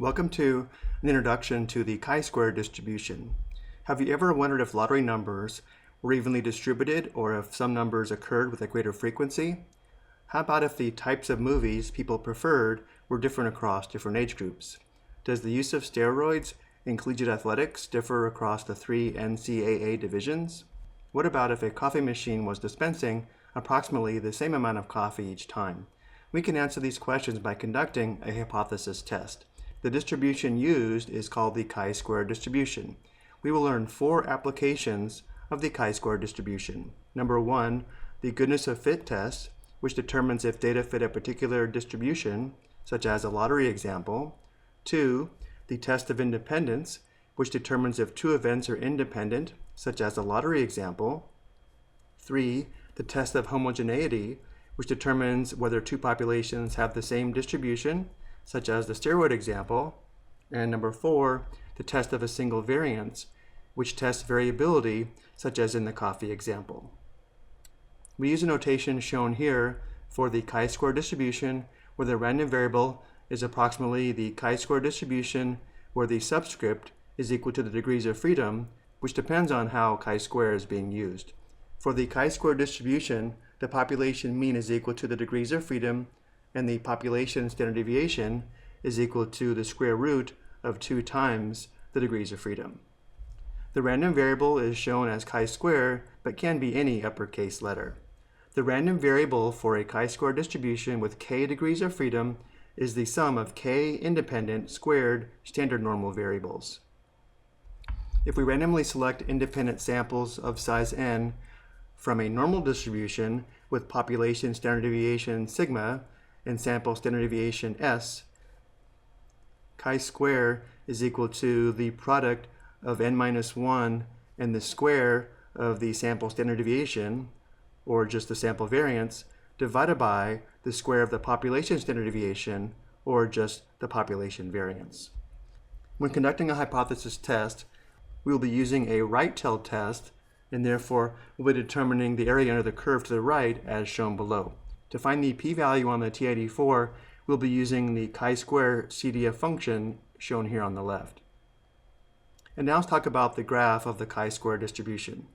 Welcome to an introduction to the chi-square distribution. Have you ever wondered if lottery numbers were evenly distributed or if some numbers occurred with a greater frequency? How about if the types of movies people preferred were different across different age groups? Does the use of steroids in collegiate athletics differ across the 3 NCAA divisions? What about if a coffee machine was dispensing approximately the same amount of coffee each time? We can answer these questions by conducting a hypothesis test. The distribution used is called the chi-square distribution. We will learn 4 applications of the chi-square distribution. Number 1, the goodness of fit test, which determines if data fit a particular distribution, such as a lottery example. 2, the test of independence, which determines if 2 events are independent, such as a lottery example. 3, the test of homogeneity, which determines whether 2 populations have the same distribution, such as the steroid example. And number 4, the test of a single variance, which tests variability, such as in the coffee example. We use a notation shown here for the chi-square distribution, where the random variable is approximately the chi-square distribution, where the subscript is equal to the degrees of freedom, which depends on how chi-square is being used. For the chi-square distribution, the population mean is equal to the degrees of freedom, and the population standard deviation is equal to the square root of 2 times the degrees of freedom. The random variable is shown as chi-square, but can be any uppercase letter. The random variable for a chi-square distribution with k degrees of freedom is the sum of k independent squared standard normal variables. If we randomly select independent samples of size n from a normal distribution with population standard deviation sigma and sample standard deviation s, chi-square is equal to the product of n-1 and the square of the sample standard deviation, or just the sample variance, divided by the square of the population standard deviation, or just the population variance. When conducting a hypothesis test, we will be using a right-tail test, and therefore we'll be determining the area under the curve to the right as shown below. To find the p-value on the TID4, we'll be using the chi-square CDF function shown here on the left. And now let's talk about the graph of the chi-square distribution.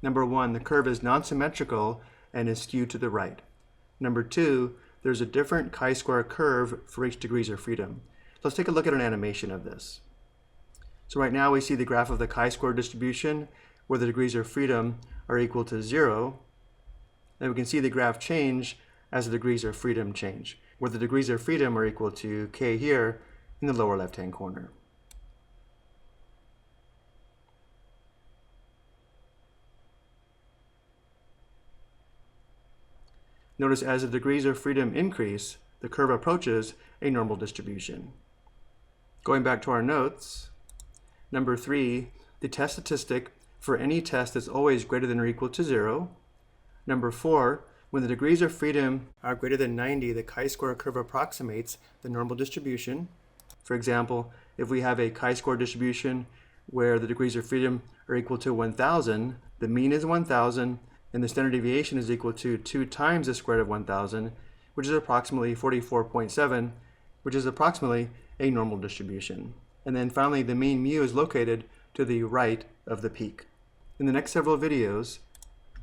Number 1, the curve is non-symmetrical and is skewed to the right. Number 2, there's a different chi-square curve for each degrees of freedom. Let's take a look at an animation of this. So right now we see the graph of the chi-square distribution where the degrees of freedom are equal to 0. And we can see the graph change as the degrees of freedom change, where the degrees of freedom are equal to k here in the lower left-hand corner. Notice as the degrees of freedom increase, the curve approaches a normal distribution. Going back to our notes, number 3, the test statistic for any test is always greater than or equal to 0. Number 4, when the degrees of freedom are greater than 90, the chi-square curve approximates the normal distribution. For example, if we have a chi-square distribution where the degrees of freedom are equal to 1,000, the mean is 1,000, and the standard deviation is equal to 2 times the square root of 1,000, which is approximately 44.7, which is approximately a normal distribution. And then finally, the mean mu is located to the right of the peak. In the next several videos,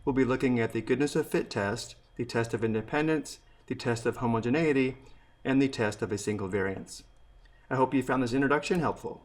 we'll be looking at the goodness of fit test, the test of independence, the test of homogeneity, and the test of a single variance. I hope you found this introduction helpful.